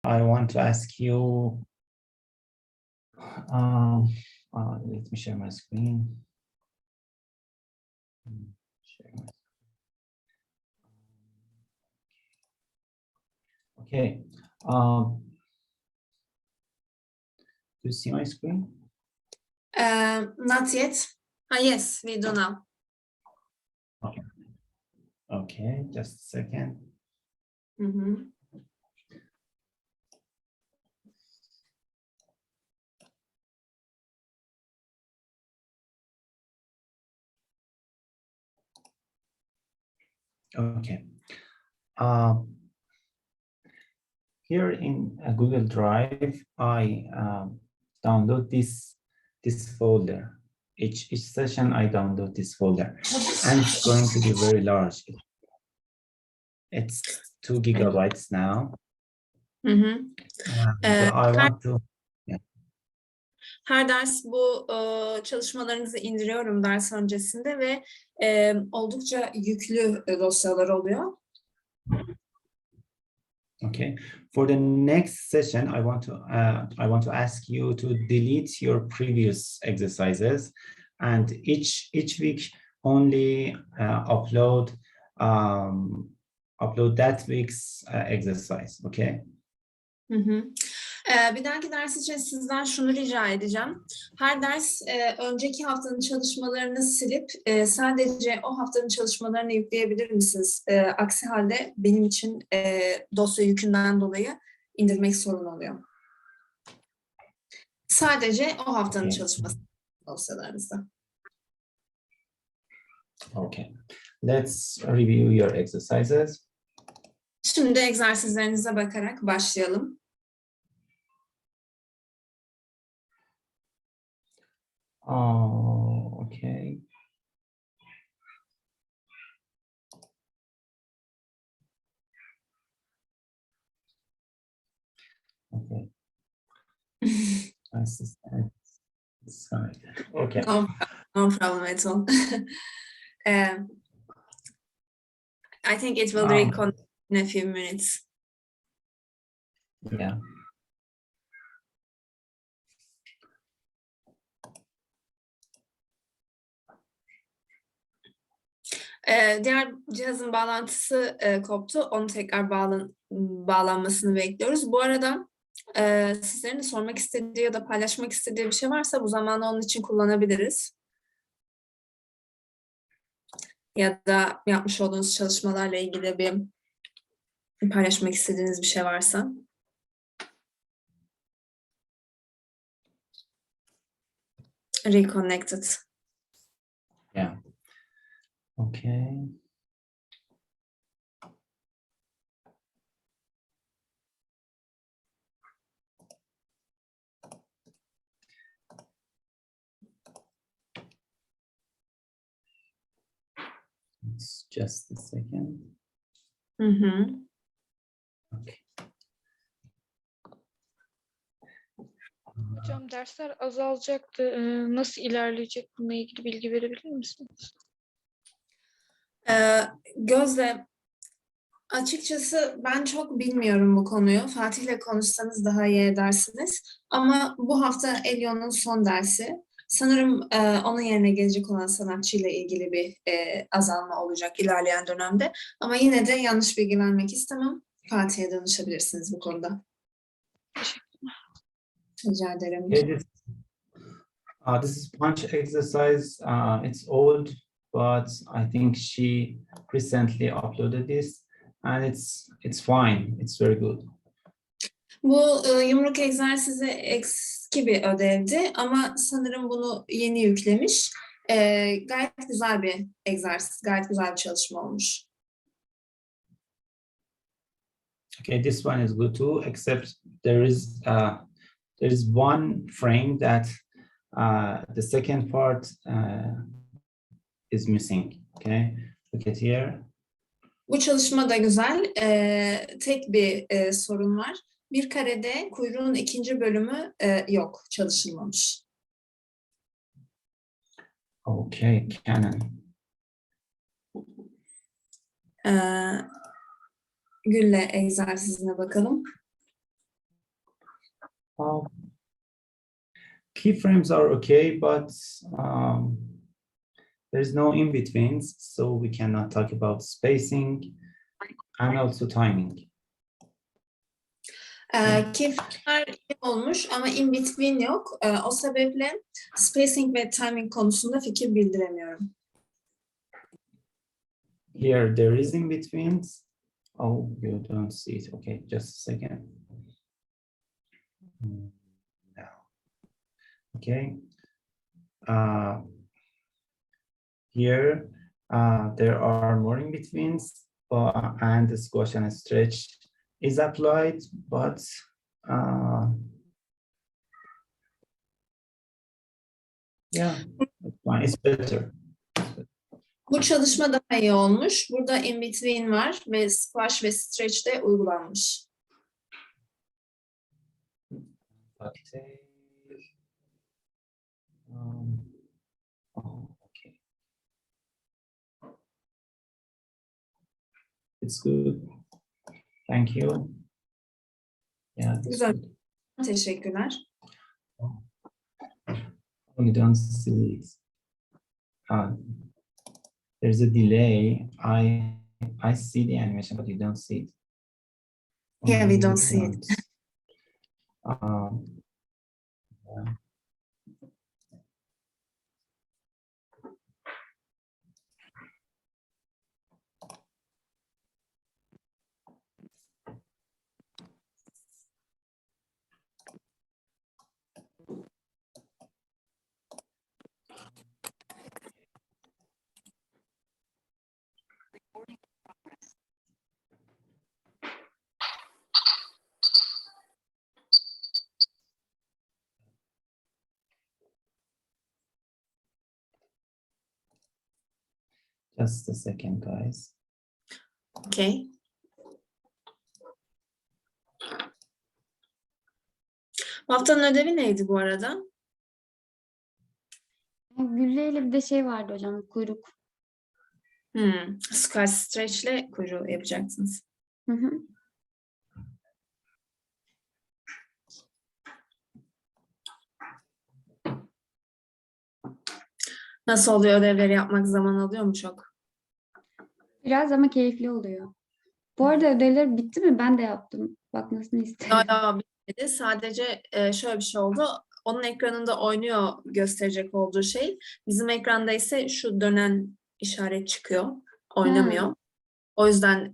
I want to ask you, let me share my screen. Share my Okay. Do you see my screen? Not yet. Yes, we do now. Okay. Okay, just a second. Mm-hmm. Okay. Here in Google Drive, I download this folder. Each session, I download this folder, and it's going to be very large. It's 2 gigabytes now. Mm-hmm. I want to. Her ders bu çalışmalarınızı indiriyorum ders öncesinde ve oldukça yüklü dosyalar oluyor. Okay. For the next session, I want to ask you to delete your previous exercises, and each week only upload that week's exercise. Okay. Hı hı. Bir dahaki ders için sizden şunu rica edeceğim. Her ders önceki haftanın çalışmalarını silip sadece o haftanın çalışmalarını yükleyebilir misiniz? Aksi halde benim için dosya yükünden dolayı indirmek sorun oluyor. Sadece o haftanın çalışması dosyalarınızda. Okay. Let's review your exercises. Şimdi egzersizlerinize bakarak başlayalım. Oh, okay. Okay. Sorry. Okay. No problem at all. I think it will reconnect in a few minutes. Yeah. Diğer cihazın bağlantısı koptu. Onu tekrar bağlanmasını bekliyoruz. Bu arada sizlerin de sormak istediği ya da paylaşmak istediği bir şey varsa bu zamanı onun için kullanabiliriz. Ya da yapmış olduğunuz çalışmalarla ilgili bir paylaşmak istediğiniz bir şey varsa. Reconnected. Yeah. Okay. It's just a second. Hı. Okay. Hocam dersler azalacaktı. Nasıl ilerleyecek bununla ilgili bilgi verebilir misiniz? Gözle, açıkçası ben çok bilmiyorum bu konuyu. Fatih'le konuşsanız daha iyi edersiniz. Ama bu hafta Elion'un son dersi. Sanırım onun yerine gelecek olan sanatçıyla ilgili bir azalma olacak ilerleyen dönemde. Ama yine de yanlış bilgi vermek istemem. Fatih'e danışabilirsiniz bu konuda. Rica ederim. Okay, this is punch exercise. It's old, but I think she recently uploaded this, and it's fine. It's very good. Bu yumruk egzersizi eski bir ödevdi ama sanırım bunu yeni yüklemiş. Gayet güzel bir egzersiz, gayet güzel bir çalışma olmuş. Okay, this one is good too, except there is one frame that the second part is missing. Okay, look at here. Bu çalışma da güzel. Tek bir sorun var. Bir karede kuyruğun ikinci bölümü yok, çalışılmamış. Okay, Canon. Gül'le egzersizine bakalım. Keyframes are okay, but there's no in-betweens, so we cannot talk about spacing and also timing. Keyframe'ler iyi olmuş ama in between yok. O sebeple spacing ve timing konusunda fikir bildiremiyorum. Here there is in-betweens. Oh, you don't see it. Okay, just a second. Now. Okay. Here there are more in-betweens, and the squash and stretch is applied, but yeah, it's fine. It's better. Bu çalışma daha iyi olmuş. Burada in between var ve squash ve stretch de uygulanmış. Okay. Okay. It's good. Thank you. Yeah. Güzel. Teşekkürler. You don't see it. There's a delay. I see the animation, but you don't see it. Yeah, we don't see it. Yeah. Just a second, guys. Okay. Bu haftanın ödevi neydi bu arada? Gülleyle bir de şey vardı hocam, kuyruk. Squash stretch ile kuyruğu yapacaksınız. Hı hı. Nasıl oluyor, ödevleri yapmak zaman alıyor mu çok? Biraz ama keyifli oluyor. Bu arada ödevler bitti mi? Ben de yaptım. Bakmasını istedim. Hala bitmedi. Sadece şöyle bir şey oldu. Onun ekranında oynuyor gösterecek olduğu şey. Bizim ekranda ise şu dönen işaret çıkıyor. Oynamıyor. O yüzden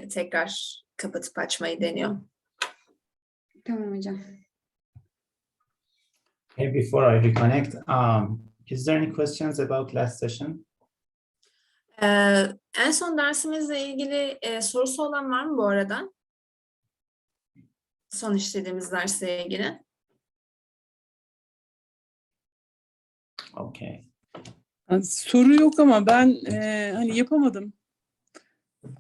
tekrar kapatıp açmayı deniyor. Tamam hocam. Hey, before I reconnect, is there any questions about last session? En son dersimizle ilgili sorusu olan var mı bu arada? Son işlediğimiz dersle ilgili. Okay. Yani soru yok ama ben hani yapamadım.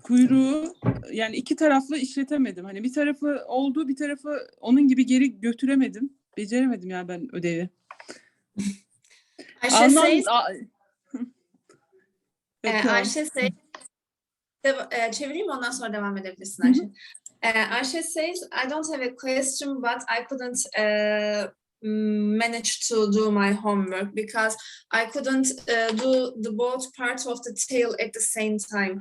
Kuyruğu yani iki taraflı işletemedim. Hani bir tarafı oldu, bir tarafı onun gibi geri götüremedim. Beceremedim yani ben ödevi. Ayşe says, Tamam. Ayşe says, çevireyim ondan sonra devam edebilirsin Ayşe. Ayşe says, I don't have a question but I couldn't manage to do my homework because I couldn't do the both parts of the tail at the same time.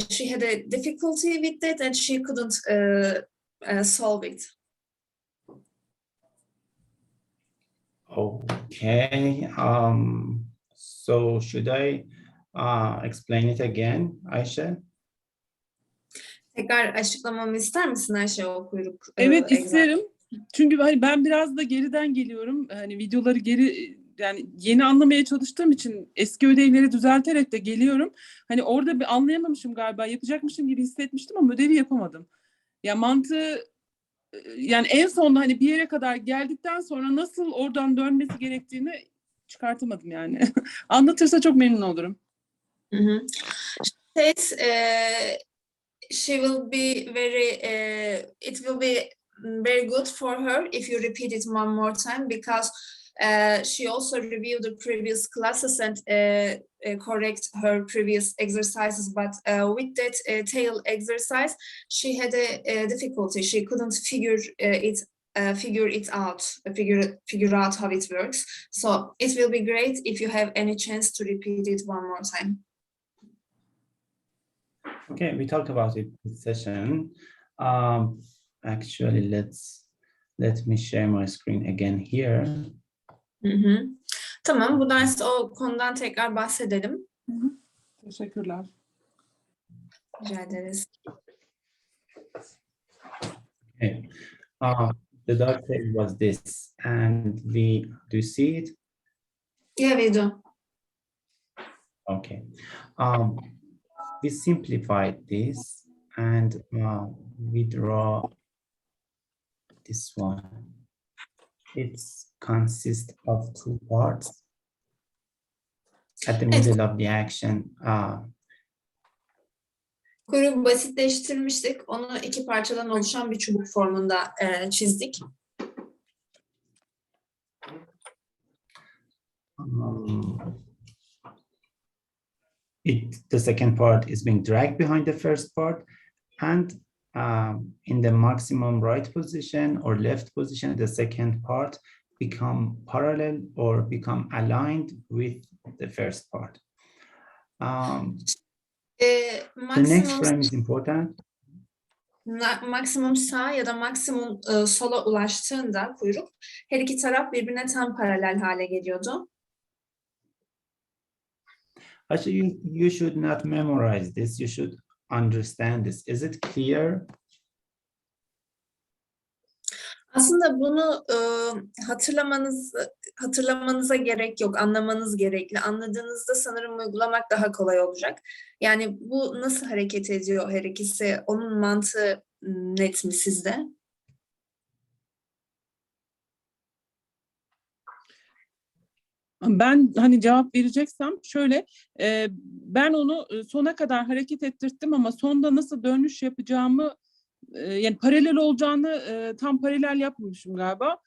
She had a difficulty with that and she couldn't solve it. Okay. So should I explain it again, Ayşe? Tekrar açıklamamı ister misin Ayşe o kuyruk? Evet egzersizi? isterim. Çünkü hani ben biraz da geriden geliyorum. Hani videoları geri yani yeni anlamaya çalıştığım için eski ödevleri düzelterek de geliyorum. Hani orada bir anlayamamışım galiba. Yapacakmışım gibi hissetmiştim ama ödevi yapamadım. Ya mantığı yani en sonunda hani bir yere kadar geldikten sonra nasıl oradan dönmesi gerektiğini çıkartamadım yani. Anlatırsa çok memnun olurum. Says, she will be very, it will be very good for her if you repeat it one more time because she also reviewed the previous classes and correct her previous exercises, but with that tail exercise, she had a difficulty. She couldn't figure it figure it out, figure out how it works. So it will be great if you have any chance to repeat it one more time. Okay, we talked about it this session. Actually, let me share my screen again here. Hı hı. Tamam, bu ders o konudan tekrar bahsedelim. Teşekkürler. Rica ederiz. Okay. The dark table was this, and do you see it? Yeah, we do. Okay. We simplified this, and we draw this one. It consists of two parts. At the middle of the action, Kuyruğu basitleştirmiştik. Onu iki parçadan oluşan bir çubuk formunda çizdik. the second part is being dragged behind the first part, and in the maximum right position or left position, the second part become parallel or become aligned with the first part. The next frame is important. Maksimum sağ ya da maksimum sola ulaştığında kuyruk her iki taraf birbirine tam paralel hale geliyordu. Actually, you should not memorize this. You should understand this. Is it clear? Aslında bunu hatırlamanıza gerek yok, anlamanız gerekli. Anladığınızda sanırım uygulamak daha kolay olacak. Yani bu nasıl hareket ediyor her ikisi? Onun mantığı net mi sizde? Ben hani cevap vereceksem şöyle, ben onu sona kadar hareket ettirttim ama sonda nasıl dönüş yapacağımı, yani paralel olacağını tam paralel yapmamışım galiba.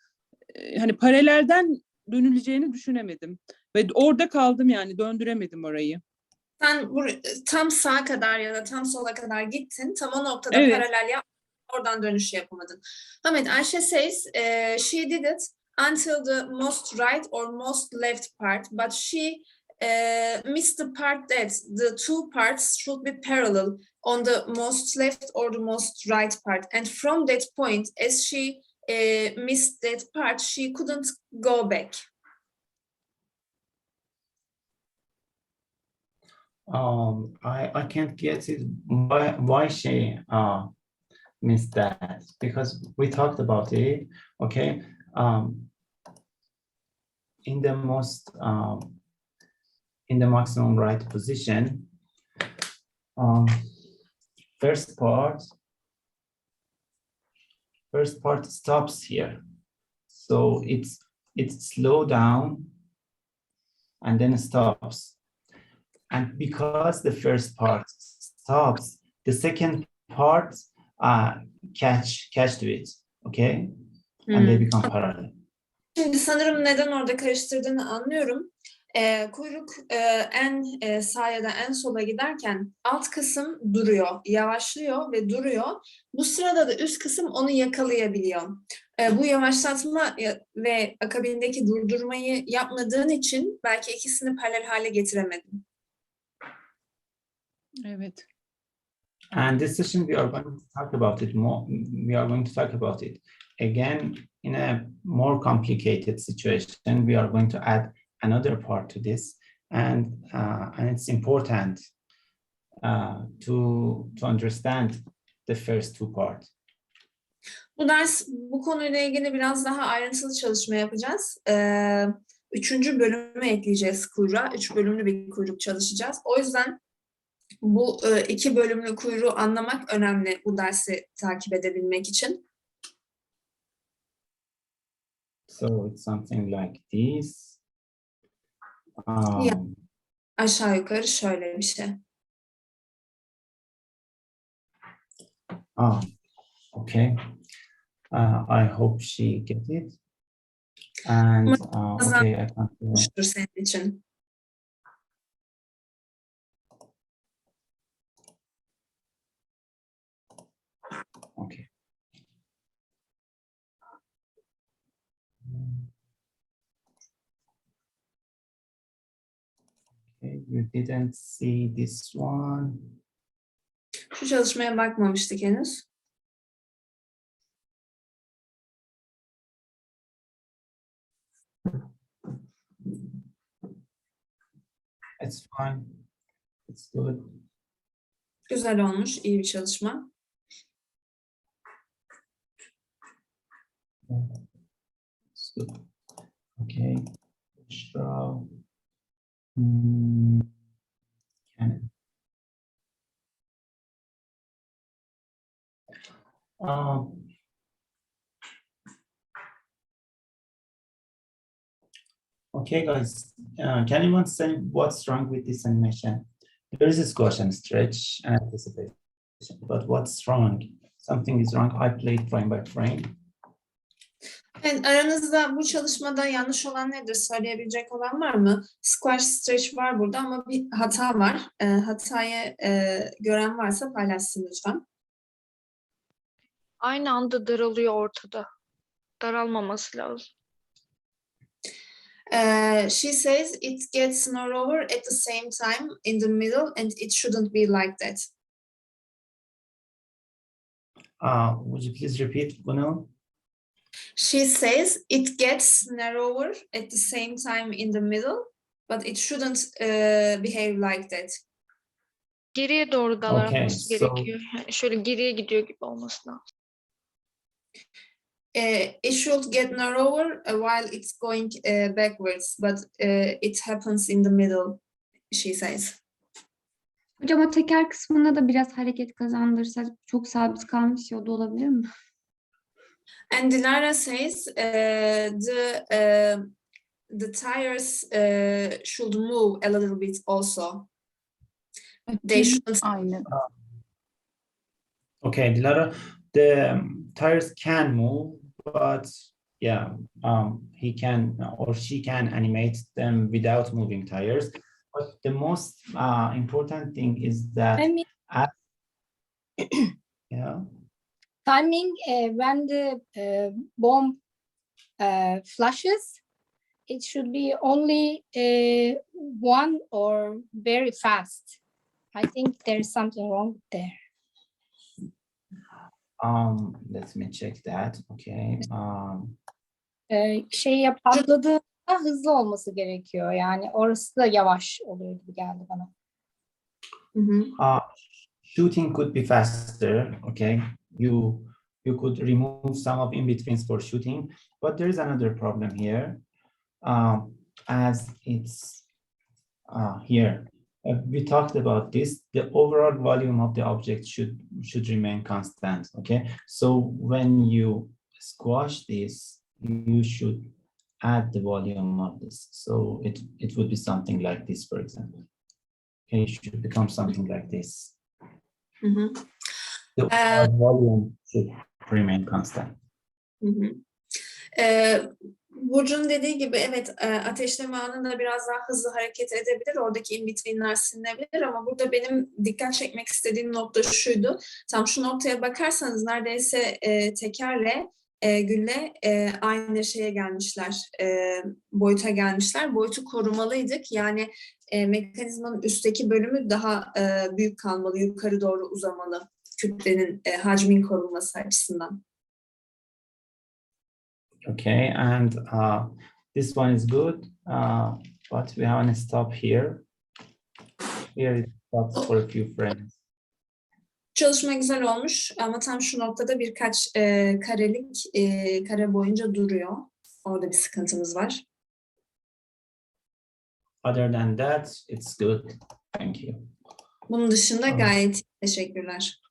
Hani paralelden dönüleceğini düşünemedim ve orada kaldım, yani döndüremedim orayı. Sen tam sağa kadar ya da tam sola kadar gittin, tam o noktada Evet. paralel yap, oradan dönüş yapamadın. Ahmet, Ayşe says she did it until the most right or most left part, but she missed the part that the two parts should be parallel on the most left or the most right part. And from that point, as she missed that part, she couldn't go back. I can't get it. Why she missed that? Because we talked about it. Okay. In the maximum right position, first part stops here, so it's slow down and then stops. And because the first part stops, the second part catch to it, okay? And they become parallel. Şimdi sanırım neden orada karıştırdığını anlıyorum. Kuyruk en sağa ya da en sola giderken alt kısım duruyor, yavaşlıyor ve duruyor. Bu sırada da üst kısım onu yakalayabiliyor. Bu yavaşlatma ve akabindeki durdurmayı yapmadığın için belki ikisini paralel hale getiremedin. Evet. And this session we are going to talk about it more. We are going to talk about it again in a more complicated situation. We are going to add another part to this, and it's important to understand the first two parts. Bu konuyla ilgili biraz daha ayrıntılı çalışma yapacağız. 3. bölümü ekleyeceğiz kuyruğa. 3 bölümlü bir kuyruk çalışacağız. O yüzden bu 2 bölümlü kuyruğu anlamak önemli bu dersi takip edebilmek için. So it's something like this. Aşağı yukarı şöyle bir şey. Okay. I hope she get it. And okay, I can't. Senin için. Okay. you didn't see this one. Şu çalışmaya bakmamıştık henüz. It's fine. It's good. Güzel olmuş, iyi bir çalışma. It's good. Okay. Straw. Can okay, guys. Can anyone say what's wrong with this animation? There is a squash and stretch and anticipation, but what's wrong? Something is wrong. I played frame by frame. Evet, aranızda bu çalışmada yanlış olan nedir söyleyebilecek olan var mı? Squash stretch var burada ama bir hata var. Hatayı gören varsa paylaşsın lütfen. Aynı anda daralıyor ortada. Daralmaması lazım. She says it gets narrower at the same time in the middle and it shouldn't be like that. Would you please repeat, Bunal? She says it gets narrower at the same time in the middle, but it shouldn't behave like that. Geriye doğru daralması Okay, so- gerekiyor. Yani şöyle geriye gidiyor gibi olması lazım. It should get narrower while it's going backwards, but it happens in the middle, she says. Hocam o teker kısmında da biraz hareket kazandırsa çok sabit kalmış yolda olabilir mi? And Dilara says the tires should move a little bit also. They shouldn't. Aynen. Okay, Dilara, the tires can move, but yeah, he can or she can animate them without moving tires. But the most important thing is that Timing, yeah. timing when the bomb flashes, it should be only one or very fast. I think there is something wrong there. Let me check that. Okay. Patladığında hızlı olması gerekiyor. Yani orası da yavaş oluyor gibi geldi bana. Shooting could be faster. Okay, you could remove some of in-betweens for shooting, but there is another problem here. As it's here, we talked about this. The overall volume of the object should remain constant. Okay, so when you squash this, you should add the volume of this. So it would be something like this, for example. Okay, it should become something like this. The overall volume should remain constant. Burcu'nun dediği gibi evet ateşleme anında biraz daha hızlı hareket edebilir. Oradaki in-between'ler silinebilir ama burada benim dikkat çekmek istediğim nokta şuydu. Tam şu noktaya bakarsanız neredeyse tekerle gülle aynı şeye gelmişler, boyuta gelmişler. Boyutu korumalıydık. Yani mekanizmanın üstteki bölümü daha büyük kalmalı, yukarı doğru uzamalı. Kütlenin, hacmin korunması açısından. Okay, and this one is good, but we have to stop here. Here it stops for a few frames. Çalışma güzel olmuş ama tam şu noktada birkaç kare boyunca duruyor. Orada bir sıkıntımız var. Other than that, it's good. Thank you. Bunun dışında gayet iyi. Teşekkürler.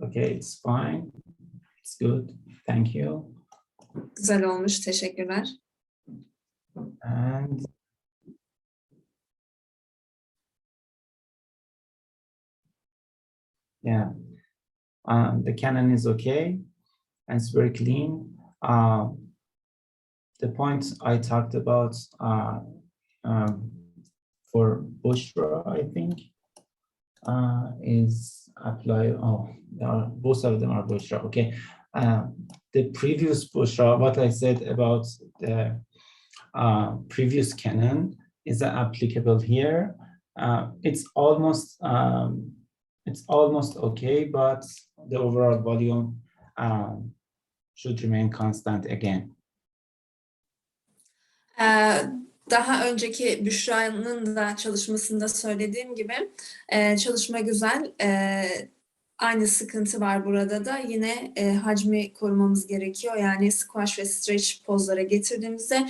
Okay, it's fine. It's good. Thank you. Güzel olmuş. Teşekkürler. And yeah, the Canon is okay and it's very clean. The points I talked about for Bushra, I think, is apply. Oh, both of them are Bushra. Okay, the previous Bushra, what I said about the previous canon is applicable here. It's almost okay, but the overall volume should remain constant again. Daha önceki Büşra'nın da çalışmasında söylediğim gibi çalışma güzel. Aynı sıkıntı var burada da. Yine hacmi korumamız gerekiyor. Yani squash ve stretch pozlara getirdiğimizde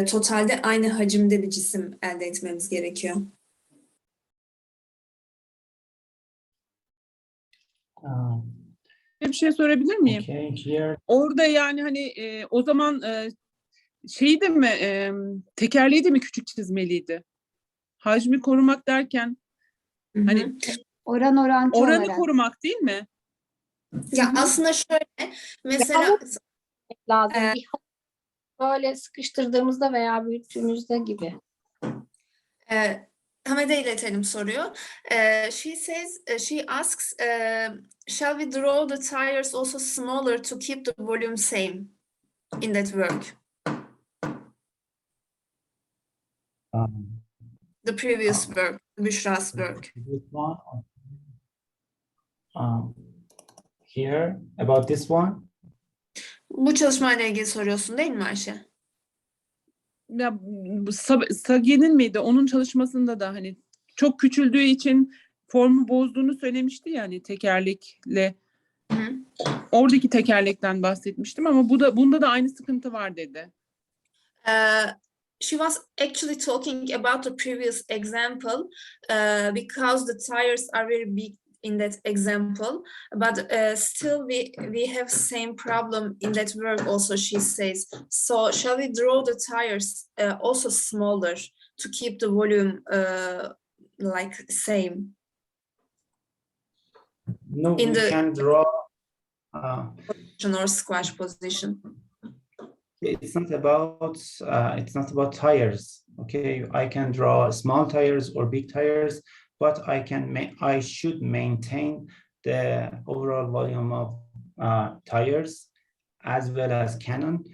totalde aynı hacimde bir cisim elde etmemiz gerekiyor. Bir şey sorabilir miyim? Okay, here. Orada yani hani o zaman şeyi de mi tekerleği de mi küçük çizmeliydi? Hacmi korumak derken hani Orantı oranı olarak. korumak değil mi? Ya aslında şöyle mesela lazım. Bir böyle sıkıştırdığımızda veya büyüttüğümüzde gibi. Hamed'e iletelim soruyor. She asks, shall we draw the tires also smaller to keep the volume same in that work? The previous work, Büşra's work. This one. Here, about this one. Bu çalışmayla ilgili soruyorsun değil mi Ayşe? Ya Sage'nin miydi? Onun çalışmasında da hani çok küçüldüğü için formu bozduğunu söylemişti yani tekerlekle. Hı. Oradaki tekerlekten bahsetmiştim ama bunda da aynı sıkıntı var dedi. She was actually talking about the previous example because the tires are very big in that example, but still we have same problem in that work also, she says. So shall we draw the tires also smaller to keep the volume like same? No, In we the- can draw. Or squash position. It's not about tires. Okay, I can draw small tires or big tires, but I should maintain the overall volume of tires as well as cannon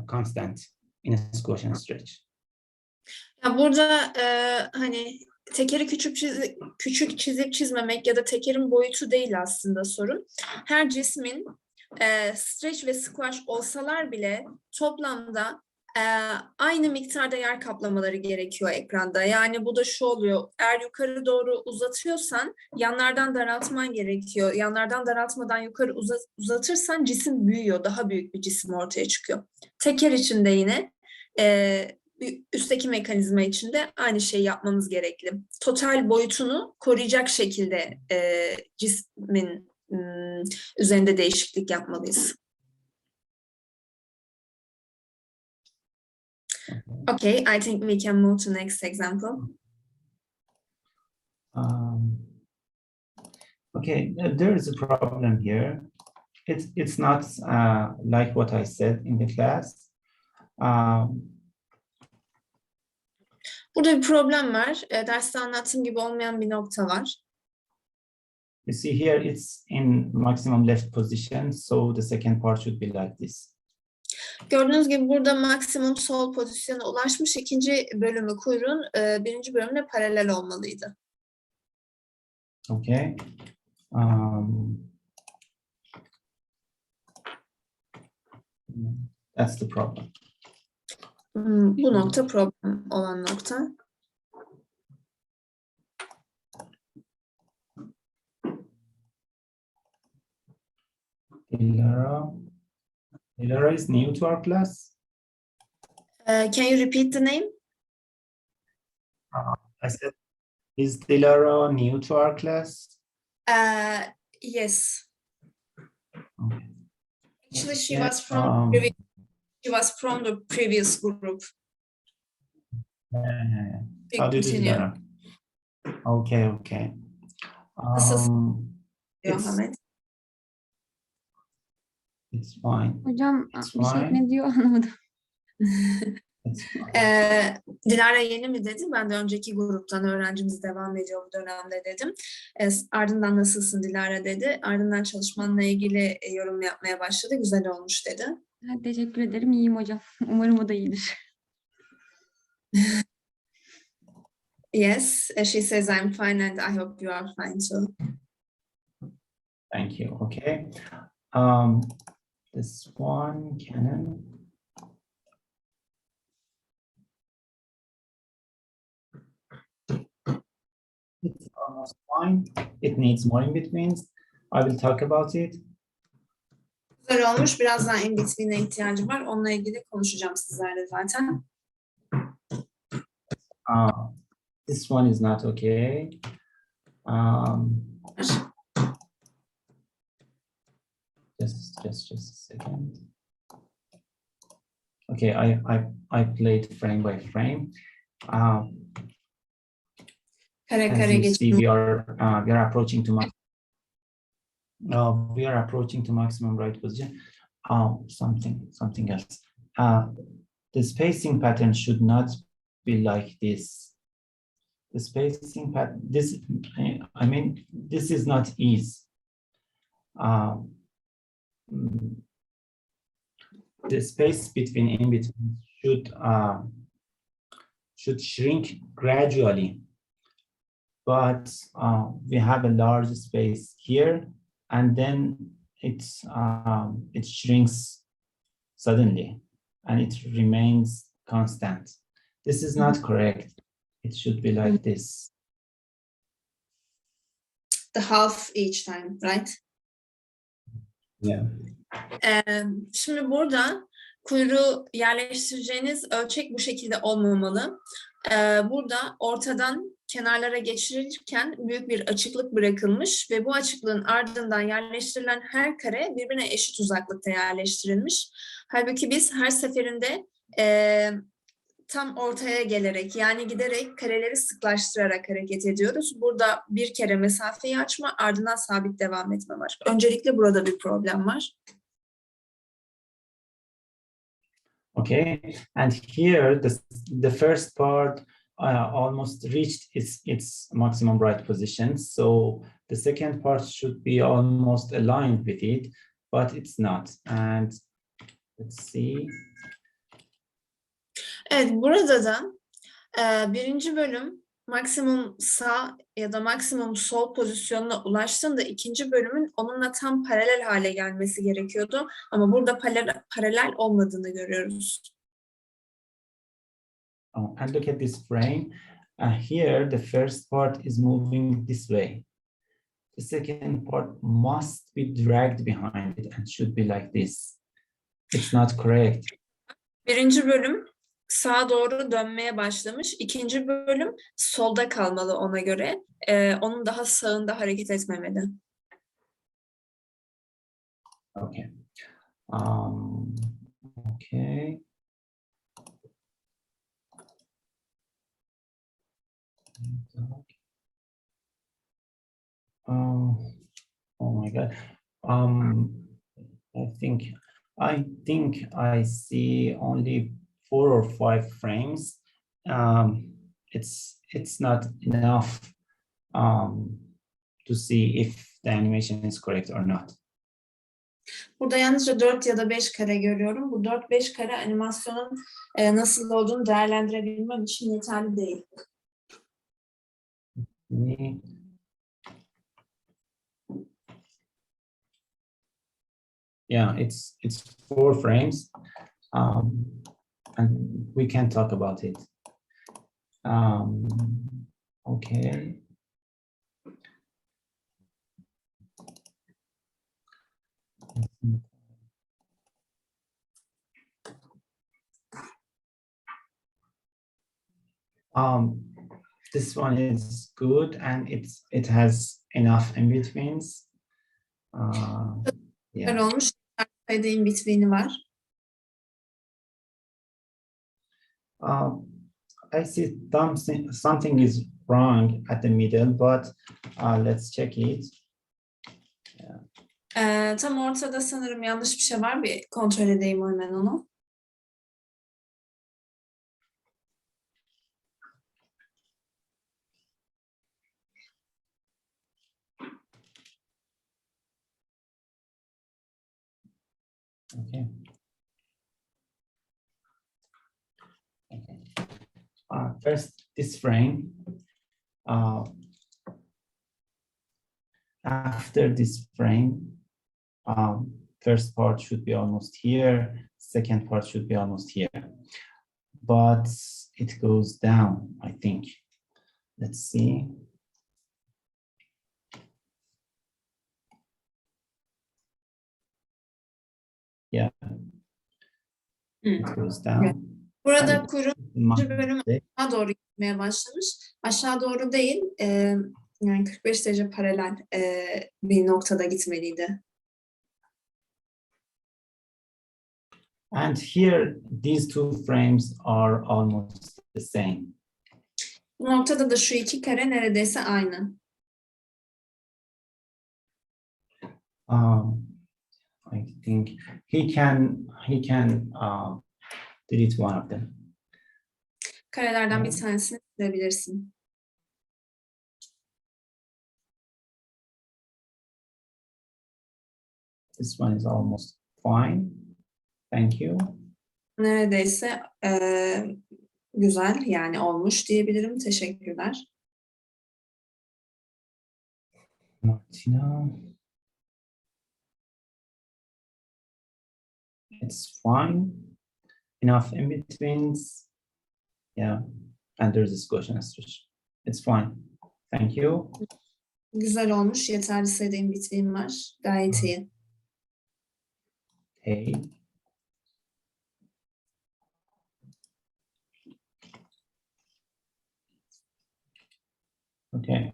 constant in a squash and stretch. Ya burada hani tekeri küçük çizip çizmemek ya da tekerin boyutu değil aslında sorun. Her cismin stretch ve squash olsalar bile toplamda aynı miktarda yer kaplamaları gerekiyor ekranda. Yani bu da şu oluyor, eğer yukarı doğru uzatıyorsan yanlardan daraltman gerekiyor. Yanlardan daraltmadan yukarı uzatırsan cisim büyüyor, daha büyük bir cisim ortaya çıkıyor. Teker için de yine üstteki mekanizma için de aynı şeyi yapmamız gerekli. Total boyutunu koruyacak şekilde cismin üzerinde değişiklik yapmalıyız. Okay, I think we can move to next example. Okay, there is a problem here. It's not like what I said in the class. Burada bir problem var. Derste anlattığım gibi olmayan bir nokta var. You see here, it's in maximum left position, so the second part should be like this. Gördüğünüz gibi burada maksimum sol pozisyona ulaşmış, ikinci bölümü kuyruğun birinci bölümle paralel olmalıydı. Okay. That's the problem. Bu nokta problem olan nokta. Dilara is new to our class. Can you repeat the name? I said, is Dilara new to our class? Yes. Okay. Actually, she Yeah, was from the previous group. How do you do, Continue. Dilara? Okay. Ahmet. It's fine. Hocam It's bir şey fine. ne diyor anlamadım. Dilara yeni mi dedi? Ben de önceki gruptan öğrencimiz devam ediyor bu dönemde dedim. Ardından nasılsın Dilara dedi. Ardından çalışmanla ilgili yorum yapmaya başladı. Güzel olmuş dedi. Ha, teşekkür ederim. İyiyim hocam. Umarım o da iyidir. Yes, she says I'm fine and I hope you are fine too. Thank you. Okay. This one, Canon. It's almost fine. It needs more in-betweens. I will talk about it. Güzel olmuş. Birazdan in between'e ihtiyacım var. Onunla ilgili konuşacağım sizlerle zaten. This one is not okay. Just a second. Okay, I played frame by frame. Kare As kare you see, geçtim. we are approaching to maximum right position. Something else. The spacing pattern should not be like this. The spacing pattern. This is not ease. The space between in-between should shrink gradually, but we have a large space here, and then it shrinks suddenly, and it remains constant. This is not correct. It should be like this. The half each time, right? Yeah. Şimdi burada kuyruğu yerleştireceğiniz ölçek bu şekilde olmamalı. Burada ortadan kenarlara geçirirken büyük bir açıklık bırakılmış ve bu açıklığın ardından yerleştirilen her kare birbirine eşit uzaklıkta yerleştirilmiş. Halbuki biz her seferinde tam ortaya gelerek, yani giderek kareleri sıklaştırarak hareket ediyoruz. Burada bir kere mesafeyi açma, ardından sabit devam etme var. Öncelikle burada bir problem var. Okay, and here the first part almost reached its maximum right position. So the second part should be almost aligned with it, but it's not. And let's see. Evet, burada da birinci bölüm maksimum sağ ya da maksimum sol pozisyonuna ulaştığında ikinci bölümün onunla tam paralel hale gelmesi gerekiyordu. Ama burada paralel olmadığını görüyoruz. And look at this frame. Here, the first part is moving this way. The second part must be dragged behind it and should be like this. It's not correct. Birinci bölüm sağa doğru dönmeye başlamış. İkinci bölüm solda kalmalı ona göre. Onun daha sağında hareket etmemeli. Okay. Okay. Oh my God. I think I see only 4 or 5 frames. It's not enough to see if the animation is correct or not. Burada yalnızca 4 ya da 5 kare görüyorum. Bu 4-5 kare animasyonun nasıl olduğunu değerlendirebilmem için yeterli değil. Yeah, it's 4 frames, and we can talk about it. Okay. This one is good, and it has enough in-betweens. Güzel Yeah. olmuş. Sayıda in between'i var. I see something is wrong at the middle, but let's check it. Tam ortada sanırım yanlış bir şey var. Bir kontrol edeyim hemen onu. Okay. Okay. First, this frame. After this frame, first part should be almost here. Second part should be almost here. But it goes down, I think. Let's see. Yeah, it goes down. Burada And kurumcu bölüm aşağı doğru gitmeye başlamış. Aşağı doğru değil, yani 45 derece paralel bir noktada gitmeliydi. And here, these two frames are almost the same. Bu noktada da şu iki kare neredeyse aynı. I think he can delete one of them. Karelerden bir tanesini silebilirsin. This one is almost fine. Thank you. Neredeyse güzel, yani olmuş diyebilirim. Teşekkürler. Martina. It's fine. Enough in betweens. Yeah. And there's this question stretch. It's fine. Thank you. Güzel olmuş. Yeterli sayıda in-between var. Gayet iyi. Hey. Okay.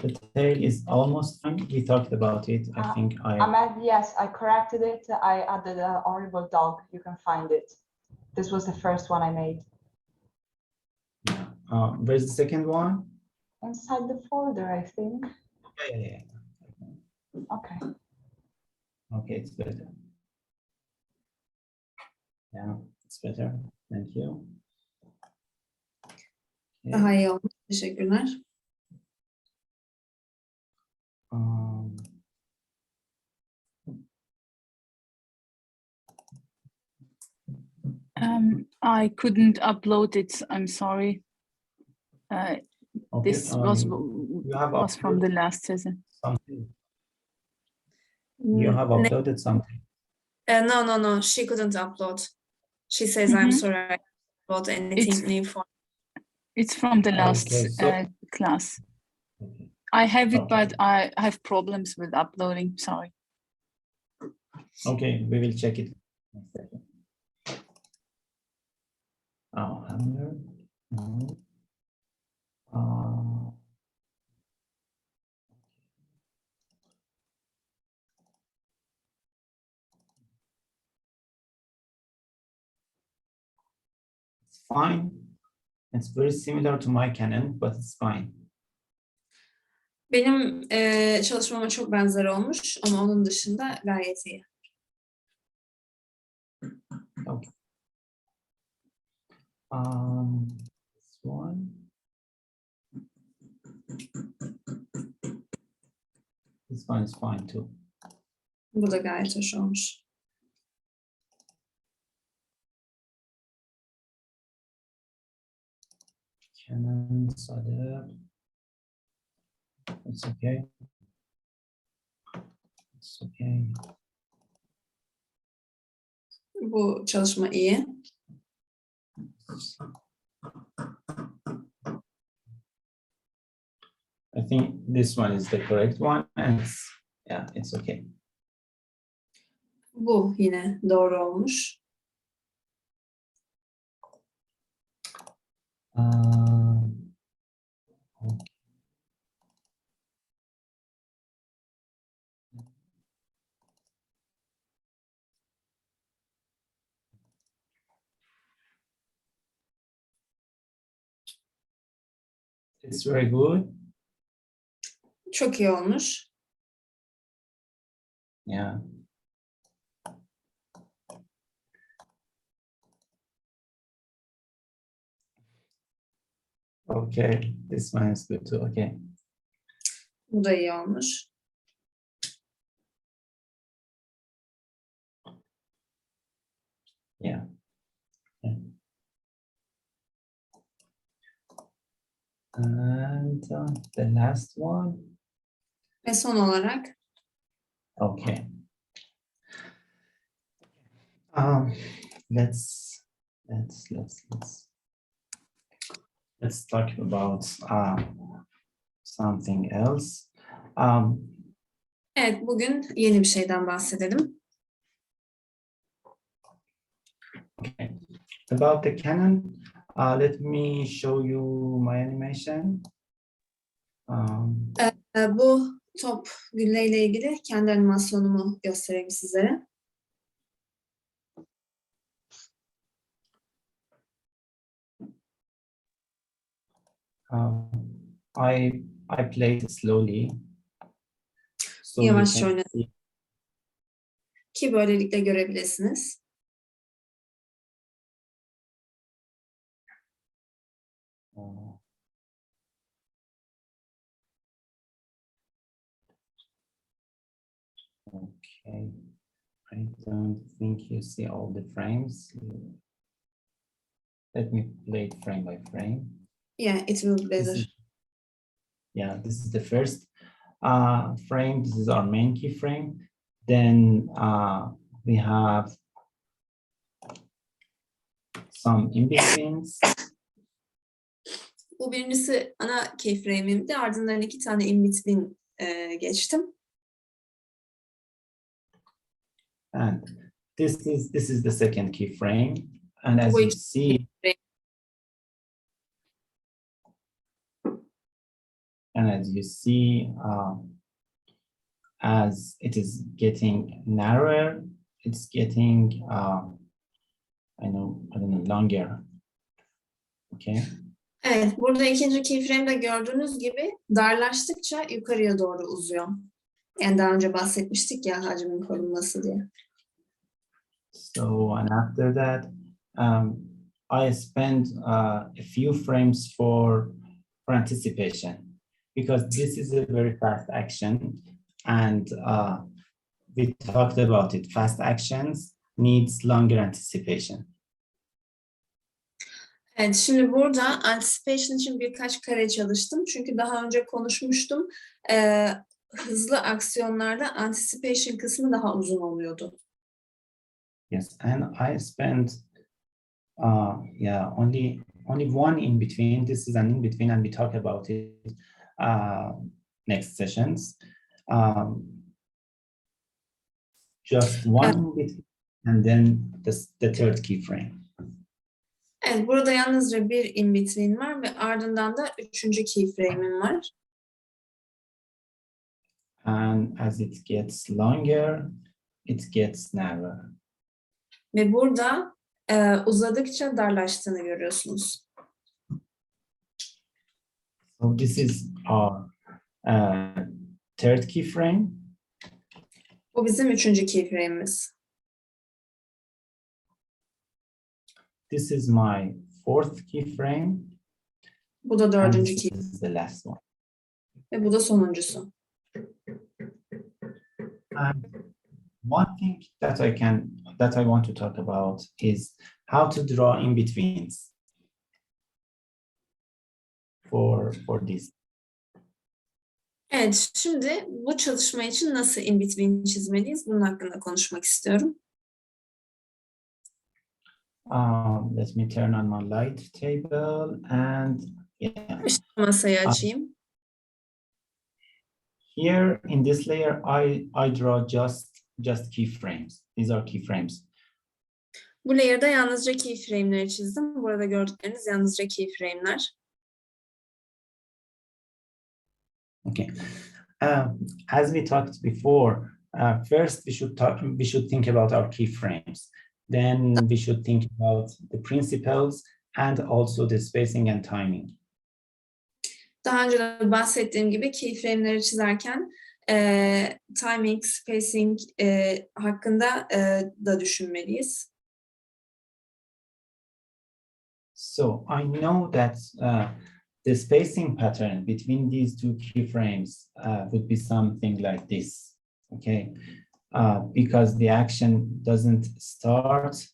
The tail is almost fine. We talked about it. I think Ahmed, yes, I corrected it. I added a horrible dog. You can find it. This was the first one I made. where's the second one? Inside the folder, I think. Yeah. Okay. Okay, it's better. Yeah, it's better. Thank you. Okay. Daha iyi olmuş. Teşekkürler. I couldn't upload it. I'm sorry. Okay, This you have was from the uploaded last season. something. You have uploaded something. No. She couldn't upload. She says, I'm sorry, I can't upload anything new for. It's from the last Okay, so- class. Okay. I have it, Okay. but I have problems with uploading. Sorry. Okay, we will check it. Hammer. No. It's fine. It's very similar to my Canon, but it's fine. Benim çalışmama çok benzer olmuş ama onun dışında gayet iyi. Okay. This one. This one is fine too. Bu da gayet hoş olmuş. Canon, Sader. It's okay. It's okay. Bu çalışma iyi. I think this one is the correct one, and it's okay. Bu yine doğru olmuş. Okay. It's very good. Çok iyi olmuş. Yeah. Okay, this one is good too. Okay. Bu da iyi olmuş. Yeah. Yeah. And the last one. Ve son olarak Okay. Let's talk about something else. evet, bugün yeni bir şeyden bahsedelim. Okay. About the Canon, let me show you my animation. Bu top gülleyle ilgili kendi animasyonumu göstereyim sizlere. I played slowly. So you Yavaşça can oynadım see. ki böylelikle görebilirsiniz. Okay. I don't think you see all the frames. Let me play it frame by frame. Yeah, it will be better. This is the first frame. This is our main keyframe. Then we have some in-betweens. Bu birincisi ana keyframe'imdi. Ardından 2 tane in between geçtim. And this is the second keyframe. And as Bu you ikinci see, as it is getting narrower, it's getting I don't know, longer. Okay. Evet, burada ikinci keyframe'de gördüğünüz gibi darlaştıkça yukarıya doğru uzuyor. Yani daha önce bahsetmiştik ya hacmin korunması diye. So, and after that, I spend a few frames for anticipation because this is a very fast action, and we talked about it. Fast actions needs longer anticipation. Evet, şimdi burada anticipation için birkaç kare çalıştım. Çünkü daha önce konuşmuştum. Hızlı aksiyonlarda anticipation kısmı daha uzun oluyordu. Yes, and I spent only one in between. This is an in between, and we talk about it next sessions. Just one in between, and then the third keyframe. Evet, burada yalnızca bir in between var ve ardından da üçüncü keyframe'im var. And as it gets longer, it gets narrower. Ve burada uzadıkça darlaştığını görüyorsunuz. So this is our third keyframe. Bu bizim üçüncü keyframe'imiz. This is my fourth keyframe. Bu da And dördüncü this keyframe. is the last one. Ve bu da sonuncusu. And one thing that I want to talk about is how to draw in betweens for this. Evet, şimdi bu çalışma için nasıl in between çizmeliyiz? Bunun hakkında konuşmak istiyorum. Let me turn on my light table and yeah. Masayı açayım. Here in this layer, I draw just keyframes. These are keyframes. Bu layer'da yalnızca keyframe'leri çizdim. Burada gördükleriniz yalnızca keyframe'ler. Okay. As we talked before, first we should think about our keyframes. Then we should think about the principles and also the spacing and timing. Daha önce de bahsettiğim gibi keyframe'leri çizerken timing, spacing hakkında da düşünmeliyiz. So I know that the spacing pattern between these two keyframes would be something like this, okay? Because the action doesn't start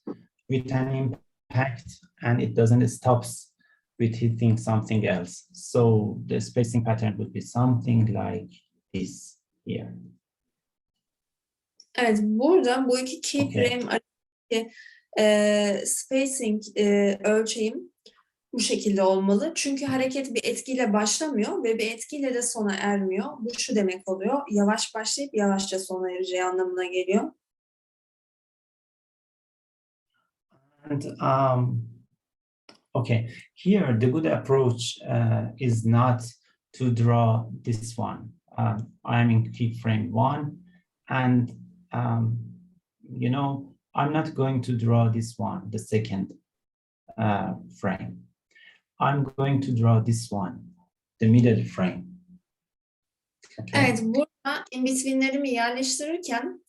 with an impact, and it doesn't stops with hitting something else. So the spacing pattern would be something like this here. Evet, burada bu iki keyframe arasındaki spacing ölçeğim bu şekilde olmalı. Çünkü hareket bir etkiyle başlamıyor ve bir etkiyle de sona ermiyor. Bu şu demek oluyor: yavaş başlayıp yavaşça sona ereceği anlamına geliyor. And okay, here the good approach is not to draw this one. I'm in keyframe 1, and you know, I'm not going to draw this one, the second frame. I'm going to draw this one, the middle frame. Okay. Evet, burada in between'lerimi yerleştirirken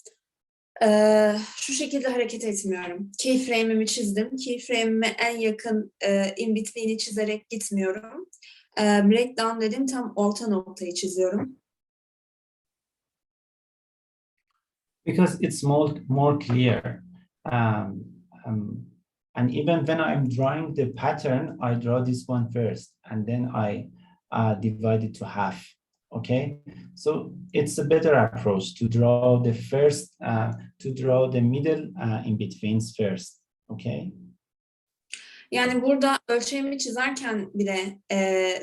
şu şekilde hareket etmiyorum. Keyframe'imi çizdim. Keyframe'ime en yakın in between'i çizerek gitmiyorum. Breakdown dedim, tam orta noktayı çiziyorum. Because it's more clear. And even when I'm drawing the pattern, I draw this one first, and then I divide it to half. Okay, so it's a better approach to draw the first, to draw the middle in betweens first. Okay. Yani burada ölçeğimi çizerken bile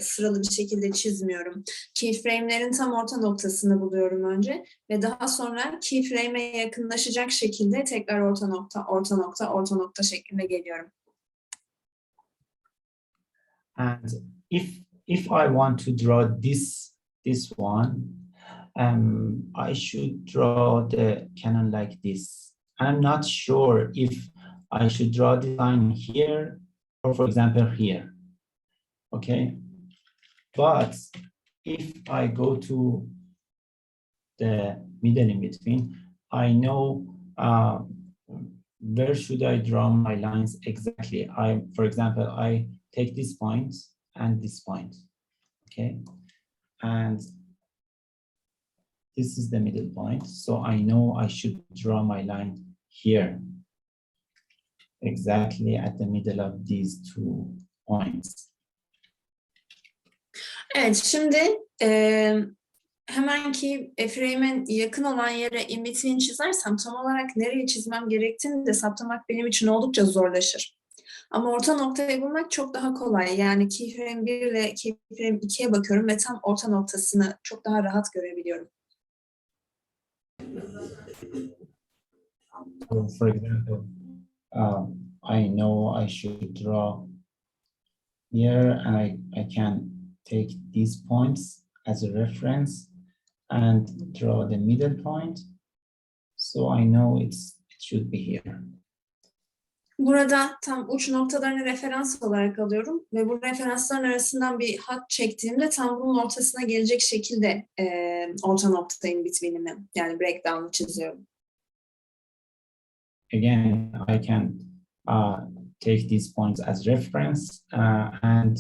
sıralı bir şekilde çizmiyorum. Keyframe'lerin tam orta noktasını buluyorum önce ve daha sonra keyframe'e yakınlaşacak şekilde tekrar orta nokta, orta nokta, orta nokta şeklinde geliyorum. And if I want to draw this one, I should draw the canon like this. I'm not sure if I should draw the line here, or for example here. Okay, but if I go to the middle in between, I know where should I draw my lines exactly. For example, I take this point and this point. Okay, and this is the middle point, so I know I should draw my line here, exactly at the middle of these two points. Evet, şimdi hemen keyframe'in yakın olan yere in between çizersem tam olarak nereye çizmem gerektiğini de saptamak benim için oldukça zorlaşır. Ama orta noktayı bulmak çok daha kolay. Yani keyframe 1 ile keyframe 2'ye bakıyorum ve tam orta noktasını çok daha rahat görebiliyorum. So for example, I know I should draw here, and I can take these points as a reference and draw the middle point. So I know it should be here. Burada tam uç noktalarını referans olarak alıyorum ve bu referansların arasından bir hat çektiğimde tam bunun ortasına gelecek şekilde orta nokta in between'imi, yani breakdown'u çiziyorum. Again, I can take these points as reference and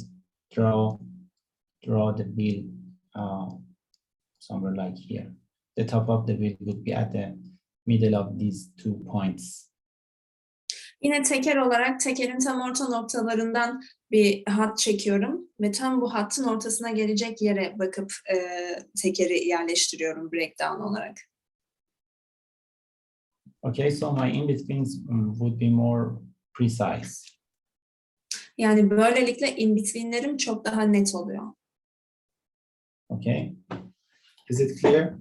draw the wheel somewhere like here. The top of the wheel would be at the middle of these 2 points. Yine teker olarak tekerin tam orta noktalarından bir hat çekiyorum ve tam bu hattın ortasına gelecek yere bakıp tekeri yerleştiriyorum breakdown olarak. Okay, so my in-betweens would be more precise. Yani böylelikle in between'lerim çok daha net oluyor. Okay, is it clear?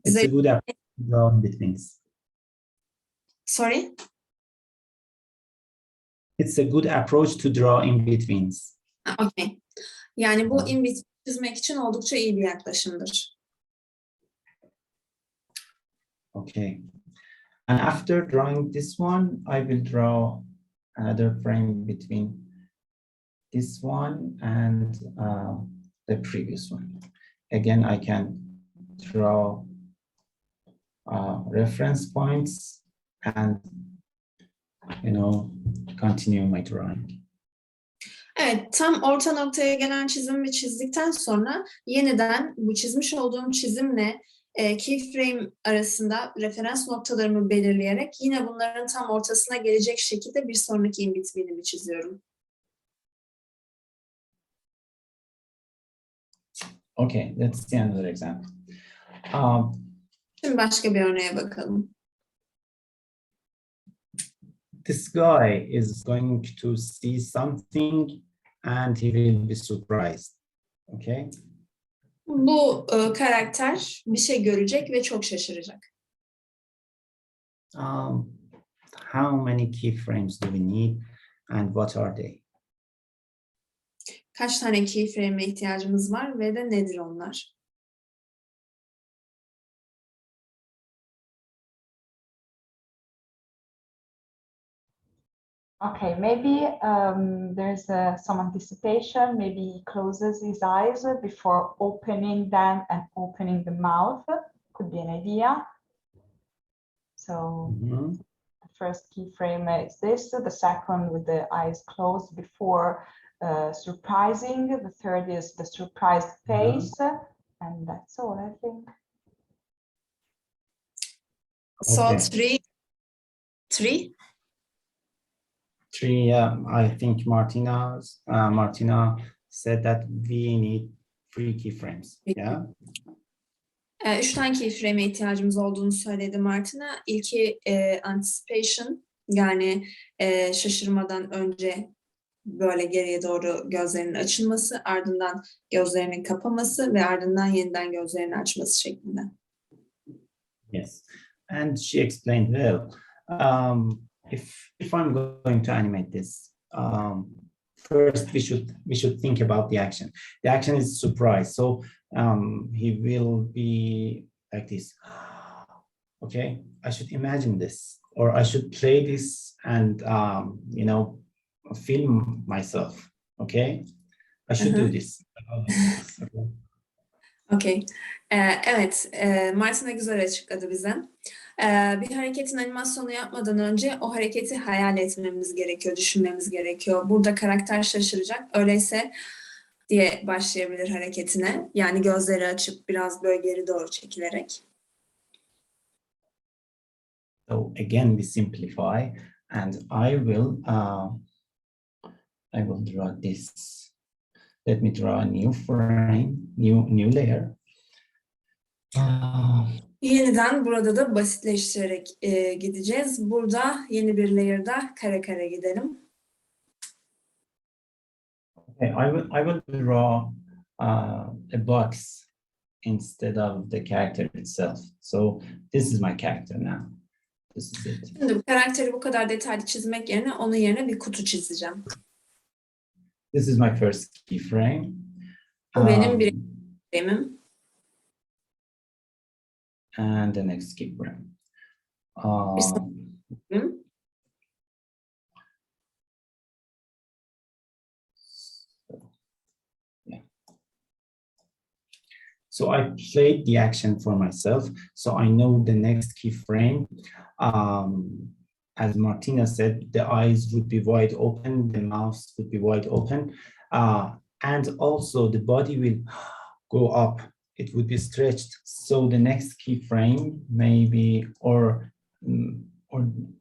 It's a good approach to draw in-betweens. Sorry? It's a good approach to draw in-betweens. Okay. Yani bu in between çizmek için oldukça iyi bir yaklaşımdır. Okay, and after drawing this one, I will draw another frame between this one and the previous one. Again, I can draw reference points and, you know, continue my drawing. Evet, tam orta noktaya gelen çizimimi çizdikten sonra yeniden bu çizmiş olduğum çizimle keyframe arasında referans noktalarımı belirleyerek yine bunların tam ortasına gelecek şekilde bir sonraki in-between'imi çiziyorum. Okay, let's see another example. Um, Şimdi başka bir örneğe bakalım. this guy is going to see something and he will be surprised. Okay. Bu karakter bir şey görecek ve çok şaşıracak. How many keyframes do we need and what are they? Kaç tane keyframe'e ihtiyacımız var ve de nedir onlar? Okay, maybe there's some anticipation. Maybe he closes his eyes before opening them and opening the mouth. Could be an idea. So the first keyframe is this. The second with the eyes closed before surprising. The third is the surprised face. And that's all, I think. So Okay. three. Three, I think Martina said that we need 3 keyframes. Yeah. 3 tane keyframe'e ihtiyacımız olduğunu söyledi Martina. İlki anticipation, yani şaşırmadan önce böyle geriye doğru gözlerinin açılması, ardından gözlerinin kapaması ve ardından yeniden gözlerini açması şeklinde. Yes, and she explained well. If I'm going to animate this, first we should think about the action. The action is surprise, so he will be like this. Okay, I should imagine this, or I should play this and film myself. Okay, I should do this. Okay. Evet, Martina güzel açıkladı bize. Bir hareketin animasyonu yapmadan önce o hareketi hayal etmemiz gerekiyor, düşünmemiz gerekiyor. Burada karakter şaşıracak, öyleyse diye başlayabilir hareketine. Yani gözleri açıp biraz böyle geri doğru çekilerek. So again, we simplify, and I will draw this. Let me draw a new frame, new layer. Yeniden burada da basitleştirerek gideceğiz. Burada yeni bir layer'da kare kare gidelim. Okay, I will draw a box instead of the character itself. So this is my character now. This is it. Şimdi bu karakteri bu kadar detaylı çizmek yerine onun yerine bir kutu çizeceğim. This is my first keyframe. Bu benim bir keyframe'im. And the next keyframe. So I played the action for myself, so I know the next keyframe. As Martina said, the eyes would be wide open, the mouth would be wide open, and also the body will go up. It would be stretched. So the next keyframe, maybe, or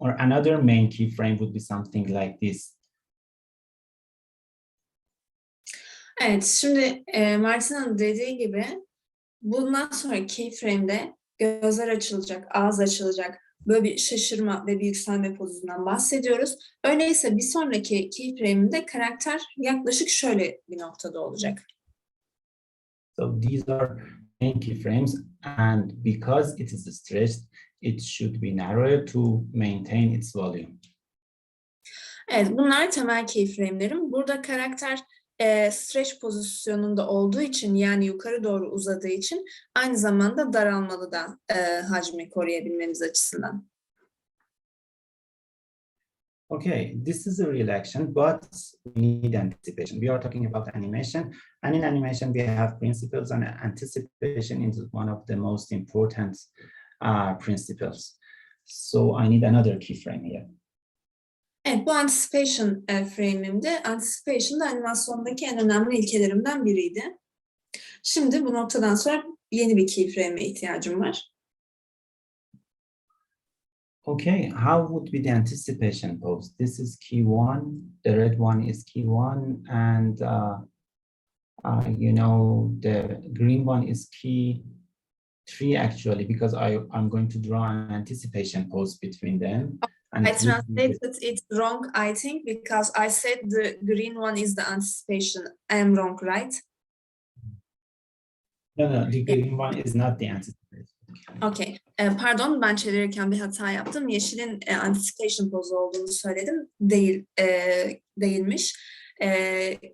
another main keyframe would be something like this. Evet, şimdi Martina'nın dediği gibi bundan sonra keyframe'de gözler açılacak, ağız açılacak, böyle bir şaşırma ve bir yükselme pozisyonundan bahsediyoruz. Öyleyse bir sonraki keyframe'de karakter yaklaşık şöyle bir noktada olacak. So these are main keyframes, and because it is stretched, it should be narrower to maintain its volume. Evet, bunlar temel keyframe'lerim. Burada karakter stretch pozisyonunda olduğu için, yani yukarı doğru uzadığı için aynı zamanda daralmalı da hacmi koruyabilmemiz açısından. Okay, this is a real action, but we need anticipation. We are talking about animation, and in animation we have principles, and anticipation is one of the most important principles. So I need another keyframe here. Evet, bu anticipation frame'imde. Anticipation da animasyondaki en önemli ilkelerimden biriydi. Şimdi bu noktadan sonra yeni bir keyframe'e ihtiyacım var. Okay, how would be the anticipation pose? This is key one, the red one is key one, and the green one is key three actually, because I'm going to draw an anticipation pose between them. And I it would be the- translated it wrong, I think, because I said the green one is the anticipation. I am wrong, right? No, the green one is not the anticipation. Okay. Pardon, ben çevirirken bir hata yaptım. Yeşilin anticipation pozu olduğunu söyledim. Değilmiş.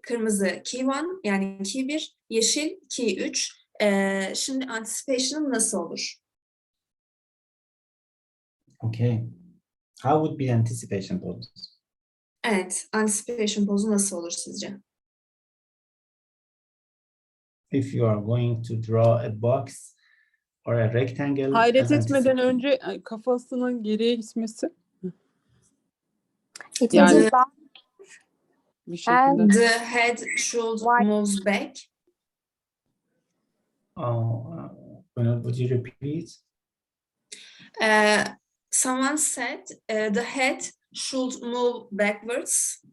Kırmızı key 1, yani key 1, yeşil key 3. Şimdi anticipation'ım nasıl olur? Okay, how would be the anticipation pose? Evet, anticipation pozu nasıl olur sizce? If you are going to draw a box or a rectangle Hayret as etmeden anticipation. önce kafasının geriye gitmesi It Yani- will be bir şekilde. And- The head should moves back. Would you repeat? Someone said the head should move backwards.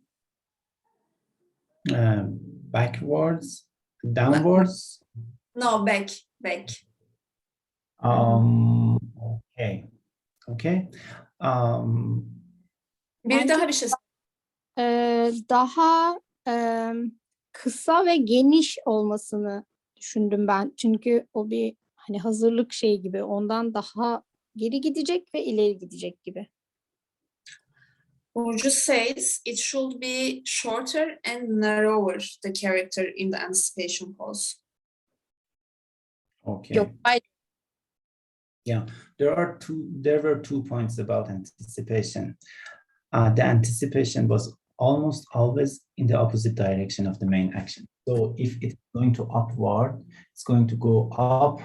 Backwards, downwards. No, back. Okay. Okay. Bir daha bir şey daha kısa ve geniş olmasını düşündüm ben. Çünkü o bir hani hazırlık şey gibi. Ondan daha geri gidecek ve ileri gidecek gibi. Burcu says it should be shorter and narrower, the character in the anticipation pose. Okay. Yok, hayır. Yeah, there were two points about anticipation. The anticipation was almost always in the opposite direction of the main action. So if it's going to upward, it's going to go up.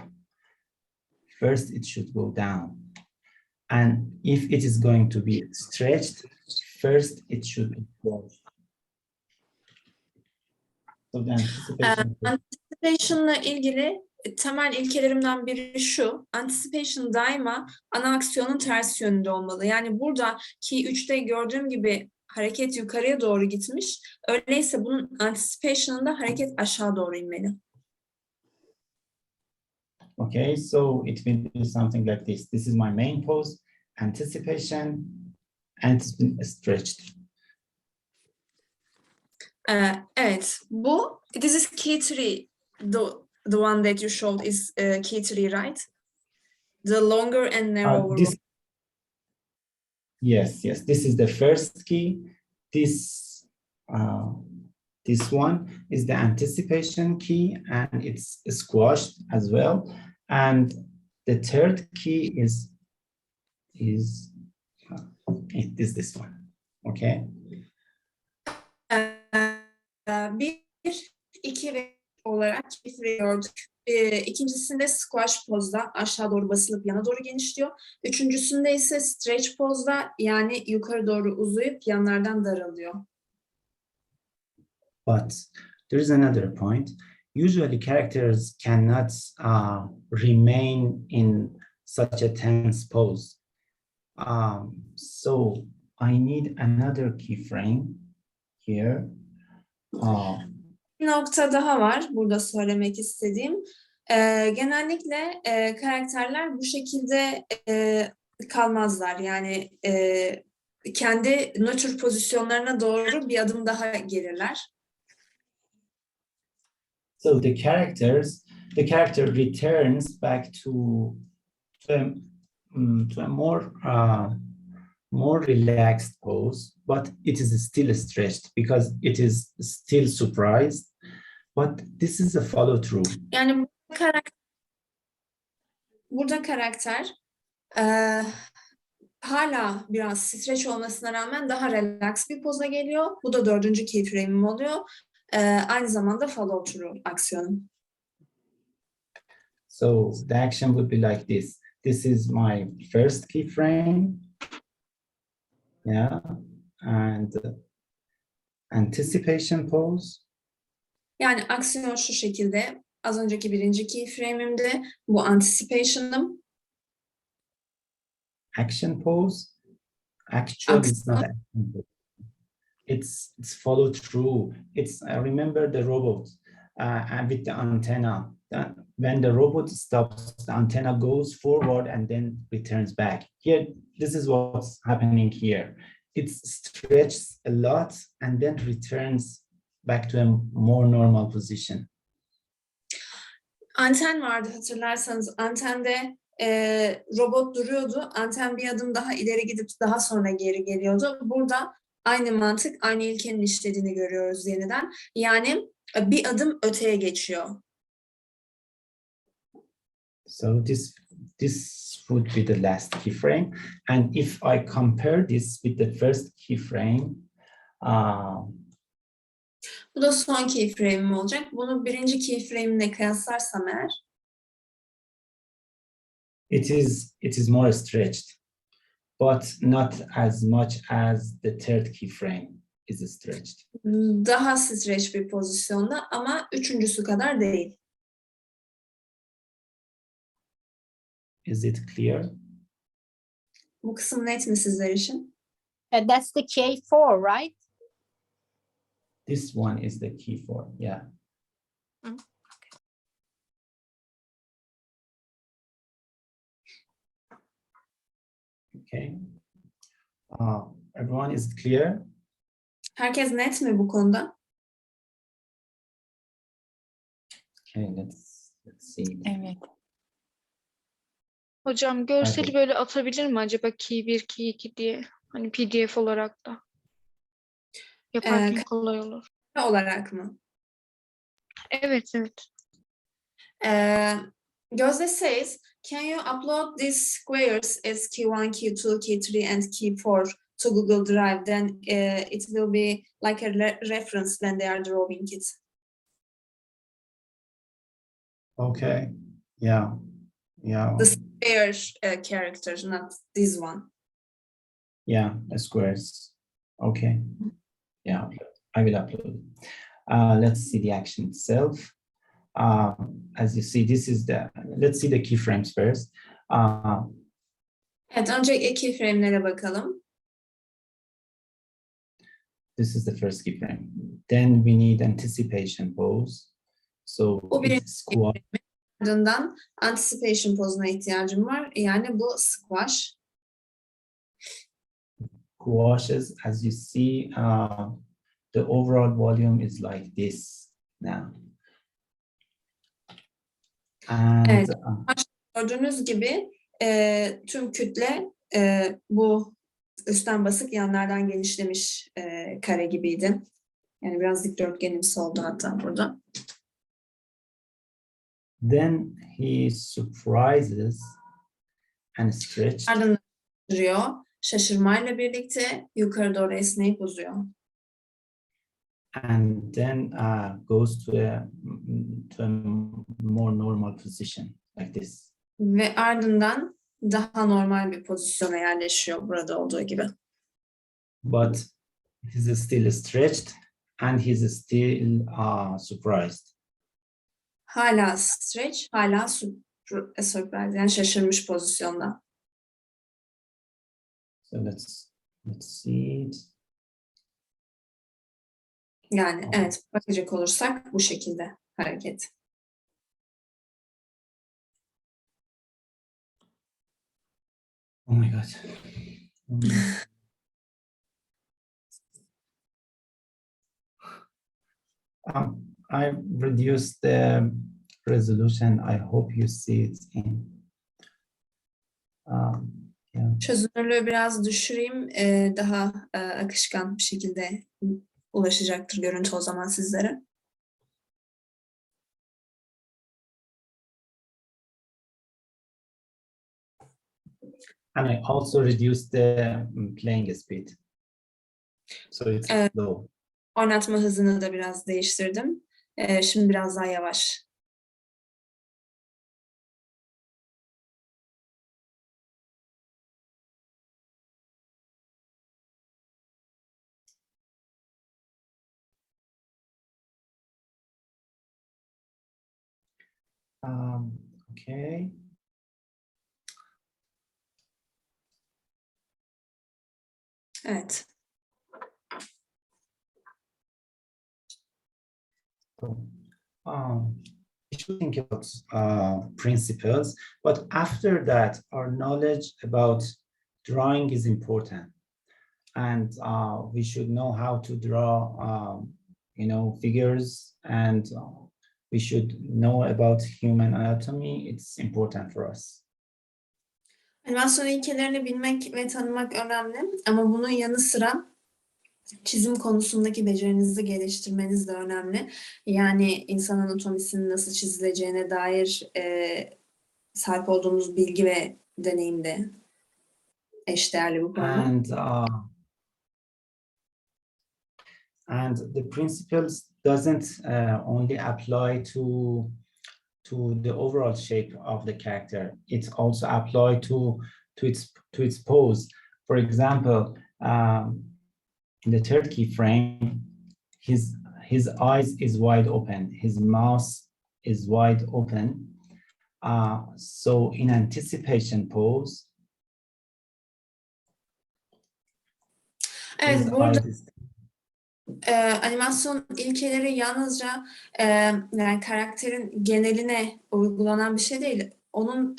First, it should go down. And if it is going to be stretched, first it should be closed. So the anticipation. Anticipation'la ilgili temel ilkelerimden biri şu: anticipation daima ana aksiyonun ters yönünde olmalı. Yani burada ki 3'te gördüğüm gibi hareket yukarıya doğru gitmiş. Öyleyse bunun anticipation'ında hareket aşağı doğru inmeli. Okay, so it will be something like this. This is my main pose, anticipation, and it's been stretched. Evet, bu this is key 3. The one that you showed is key 3, right? The longer and narrower one. Yes, this is the first key. This one is the anticipation key, and it's squashed as well. And the third key is this one. Okay. 1, 2 ve olarak gördük. İkincisinde squash pozda aşağı doğru basılıp yana doğru genişliyor. Üçüncüsünde ise stretch pozda, yani yukarı doğru uzayıp yanlardan daralıyor. But there is another point. Usually characters cannot remain in such a tense pose. So I need another keyframe here. Bir nokta daha var burada söylemek istediğim. Genellikle karakterler bu şekilde kalmazlar. Yani kendi nötr pozisyonlarına doğru bir adım daha gelirler. So the character returns back to a more relaxed pose, but it is still stretched because it is still surprised. But this is a follow through. Yani burada karakter hala biraz stretch olmasına rağmen daha relax bir poza geliyor. Bu da 4. keyframe'im oluyor. Aynı zamanda follow through aksiyonum. So the action would be like this. This is my first keyframe. Yeah, and anticipation pose. Yani aksiyon şu şekilde. Az önceki birinci keyframe'imdi. Bu anticipation'ım. Action pose. Actual is not action pose. It's follow through. It's remember the robot and with the antenna. When the robot stops, the antenna goes forward and then returns back. Here, this is what's happening here. It stretches a lot and then returns back to a more normal position. Anten vardı hatırlarsanız. Antende robot duruyordu. Anten bir adım daha ileri gidip daha sonra geri geliyordu. Burada aynı mantık, aynı ilkenin işlediğini görüyoruz yeniden. Yani bir adım öteye geçiyor. So this would be the last keyframe. And if I compare this with the first keyframe, Bu da son keyframe'im olacak. Bunu birinci keyframe'le kıyaslarsam eğer, it is more stretched, but not as much as the third keyframe is stretched. daha stretch bir pozisyonda ama üçüncüsü kadar değil. Is it clear? Bu kısım net mi sizler için? That's the K4, right? This one is the key for, yeah. Okay. Everyone is clear? Herkes net mi bu konuda? Okay, let's see. Evet. Hocam görseli Evet. böyle atabilir mi acaba key 1, key 2 diye? Hani PDF olarak da. Yaparken kolay olur. Olarak mı? Evet, evet. Gözde says, can you upload these squares as Q1, Q2, Q3 and Q4 to Google Drive? Then it will be like a reference when they are drawing it. Okay, yeah, yeah, The square characters, not this one. yeah, the squares. Okay, yeah, I will upload it. Let's see the action itself. As you see, this is let's see the keyframes first. Evet, önce keyframe'lere bakalım. This is the first keyframe. Then we need anticipation pose. So O birinci it's squat. Ardından anticipation pozuna ihtiyacım var. Yani bu squash. Squashes, as you see, the overall volume is like this now. And Evet. Gördüğünüz gibi tüm kütle bu üstten basık yanlardan genişlemiş kare gibiydi. Yani biraz dikdörtgenimsi oldu hatta burada. then he surprises and stretches. Ardından duruyor. Şaşırmayla birlikte yukarı doğru esneyip uzuyor. And then goes to a more normal position like this. Ve ardından daha normal bir pozisyona yerleşiyor burada olduğu gibi. But he's still stretched and he's still surprised. Hala stretch, hala surprise yani şaşırmış pozisyonda. So let's see it. Yani evet bakacak olursak bu şekilde hareket. Oh my God. I reduced the resolution. I hope you see it in. Yeah. Çözünürlüğü biraz düşüreyim. Daha akışkan bir şekilde ulaşacaktır görüntü o zaman sizlere. And I also reduced the playing speed. So it's slow. Oynatma hızını da biraz değiştirdim. Şimdi biraz daha yavaş. Okay. Evet. So, we should think about principles, but after that, our knowledge about drawing is important, and we should know how to draw, figures, and we should know about human anatomy. It's important for us. Animasyon ilkelerini bilmek ve tanımak önemli ama bunun yanı sıra çizim konusundaki becerinizi geliştirmeniz de önemli. Yani insan anatomisinin nasıl çizileceğine dair sahip olduğumuz bilgi ve deneyim de eşdeğerli bu konuda. And the principles doesn't only apply to the overall shape of the character. It also apply to its pose. For example, in the third keyframe, his eyes is wide open, his mouth is wide open. So in anticipation pose, Evet, his burada eyes is animasyon ilkeleri yalnızca yani karakterin geneline uygulanan bir şey değil. Onun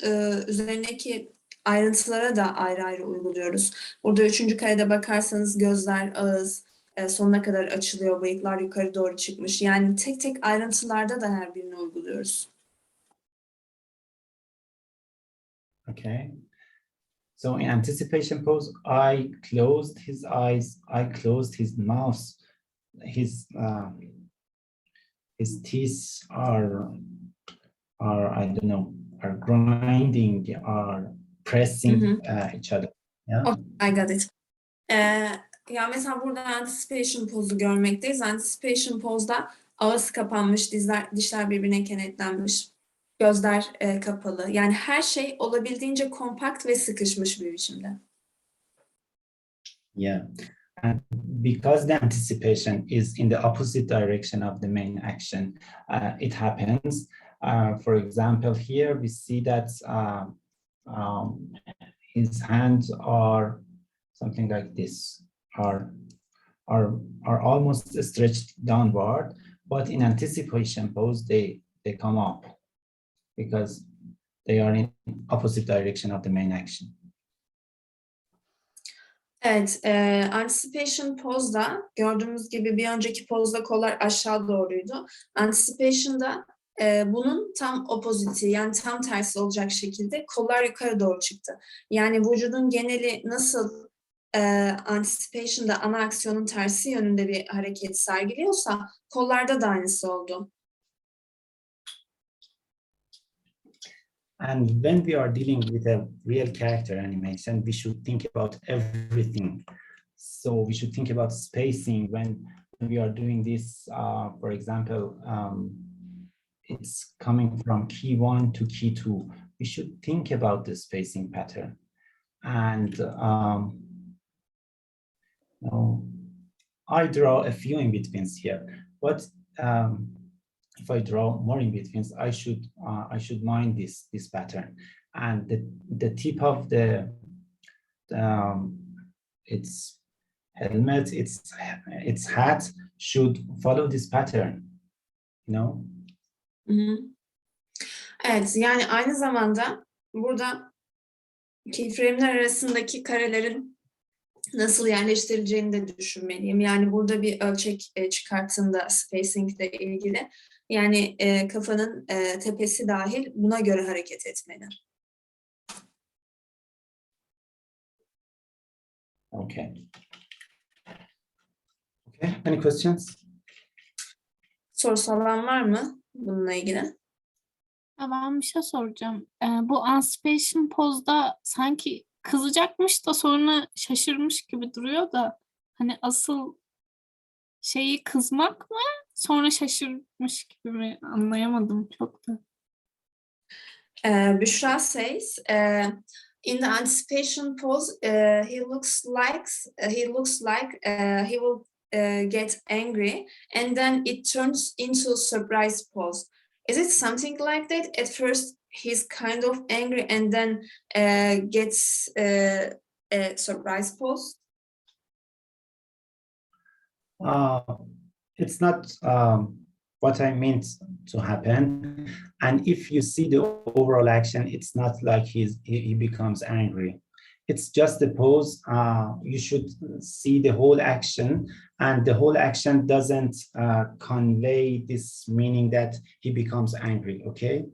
üzerindeki ayrıntılara da ayrı ayrı uyguluyoruz. Burada 3. karede bakarsanız gözler, ağız sonuna kadar açılıyor, bıyıklar yukarı doğru çıkmış. Yani tek tek ayrıntılarda da her birini uyguluyoruz. okay. So in anticipation pose, I closed his eyes, I closed his mouth, his teeth are I don't know, are grinding, are pressing each other. Yeah. Oh, I got it. Ya mesela burada anticipation pozu görmekteyiz. Anticipation pozda ağız kapanmış, dişler birbirine kenetlenmiş, gözler kapalı. Yani her şey olabildiğince kompakt ve sıkışmış bir biçimde. Yeah. And because the anticipation is in the opposite direction of the main action, it happens. For example, here we see that his hands are something like this, are almost stretched downward, but in anticipation pose, they come up because they are in opposite direction of the main action. Evet, anticipation pozda gördüğümüz gibi bir önceki pozda kollar aşağı doğruydu. Anticipation'da bunun tam oppositi, yani tam tersi olacak şekilde kollar yukarı doğru çıktı. Yani vücudun geneli nasıl anticipation'da ana aksiyonun tersi yönünde bir hareket sergiliyorsa kollarda da aynısı oldu. And when we are dealing with a real character animation, we should think about everything. So we should think about spacing when we are doing this. For example, it's coming from key 1 to key 2. We should think about the spacing pattern. And I draw a few in-betweens here, but if I draw more in-betweens, I should mind this pattern. And the tip of the its helmet, its hat should follow this pattern, you know? Evet, yani aynı zamanda burada keyframe'ler arasındaki karelerin nasıl yerleştirileceğini de düşünmeliyim. Yani burada bir ölçek çıkarttığımda spacing ile ilgili, yani kafanın tepesi dahil buna göre hareket etmeli. Okay. Okay, any questions? Sorusu olan var mı bununla ilgili? Ben bir şey soracağım. Bu anticipation pozda sanki kızacakmış da sonra şaşırmış gibi duruyor da hani asıl şeyi kızmak mı sonra şaşırmış gibi mi, anlayamadım çok da. Büşra says, in the anticipation pose, he looks like he will get angry, and then it turns into surprise pose. Is it something like that? At first, he's kind of angry and then gets a surprise pose. It's not what I meant to happen. And if you see the overall action, it's not like he becomes angry. It's just the pose. You should see the whole action, and the whole action doesn't convey this meaning that he becomes angry, okay?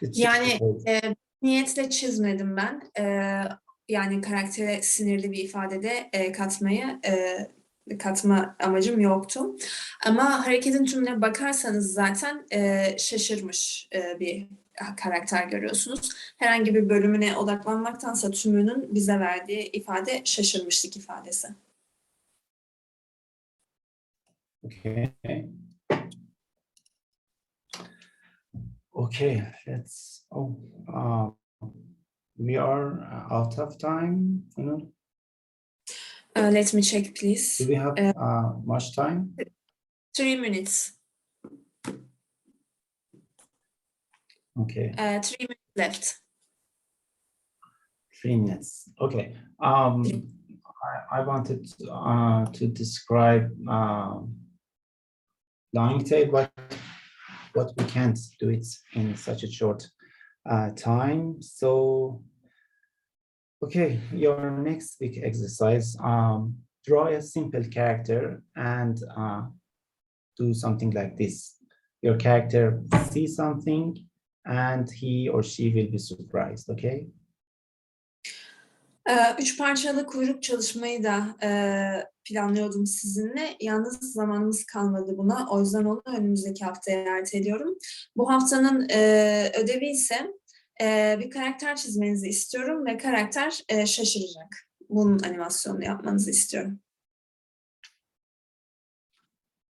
It's just the Yani pose. niyetle çizmedim ben. Yani karaktere sinirli bir ifadede katma amacım yoktu. Ama hareketin tümüne bakarsanız zaten şaşırmış bir karakter görüyorsunuz. Herhangi bir bölümüne odaklanmaktansa tümünün bize verdiği ifade şaşırmışlık ifadesi. Okay. Okay, let's. We are out of time. Let me check, Do please. we have much time? 3 minutes. Okay, 3 minutes left. 3 minutes. Okay. I wanted to describe lying tail, but we can't do it in such a short time. So, okay, your next week exercise, draw a simple character and do something like this. Your character sees something and he or she will be surprised, okay? 3 parçalı kuyruk çalışmayı da planlıyordum sizinle. Yalnız zamanımız kalmadı buna. O yüzden onu önümüzdeki haftaya erteliyorum. Bu haftanın ödevi ise bir karakter çizmenizi istiyorum ve karakter şaşıracak. Bunun animasyonunu yapmanızı istiyorum.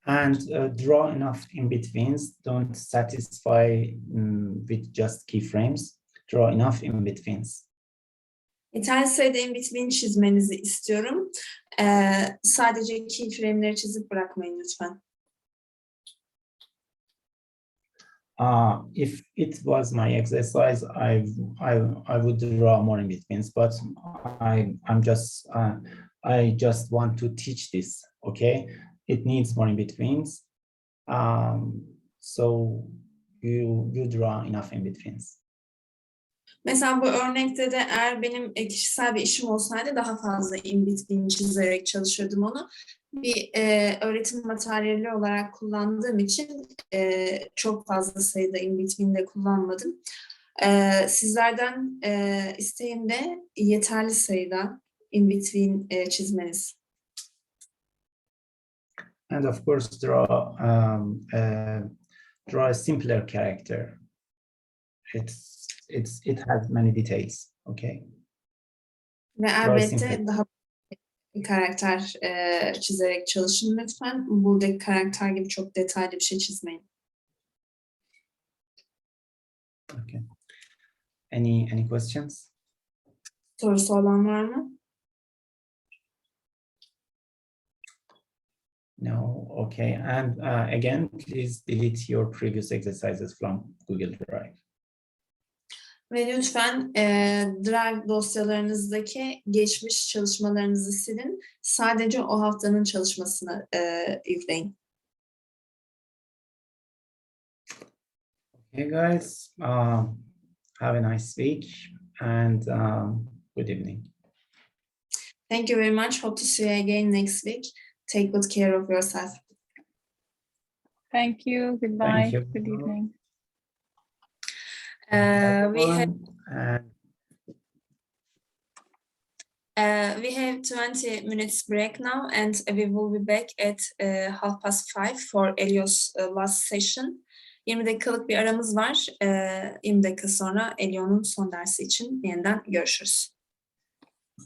And draw enough in-betweens. Don't satisfy with just keyframes. Draw enough in-betweens. Yeterli sayıda in-between çizmenizi istiyorum. Sadece keyframe'leri çizip bırakmayın lütfen. If it was my exercise, I would draw more in-betweens, but I just want to teach this, okay? It needs more in-betweens. So you draw enough in-betweens. Mesela bu örnekte de eğer benim kişisel bir işim olsaydı daha fazla in-between çizerek çalışırdım onu. Bir öğretim materyali olarak kullandığım için çok fazla sayıda in-between de kullanmadım. Sizlerden isteğim de yeterli sayıda in-between çizmeniz. And of course, draw a simpler character. It has many details. Okay. Ve elbette daha bir karakter çizerek çalışın lütfen. Buradaki karakter gibi çok detaylı bir şey çizmeyin. Okay. Any questions? Sorusu olan var mı? No. Okay. And again, please delete your previous exercises from Google Drive. Ve lütfen Drive dosyalarınızdaki geçmiş çalışmalarınızı silin. Sadece o haftanın çalışmasını yükleyin. Okay, guys. Have a nice week and good evening. Thank you very much. Hope to see you again next week. Take good care of yourself. Thank you. Goodbye. Thank you. Good evening. We have 20 minutes break now and we will be back at 5:30 for Elio's last session. 20 dakikalık bir aramız var. 20 dakika sonra Elio'nun son dersi için yeniden görüşürüz.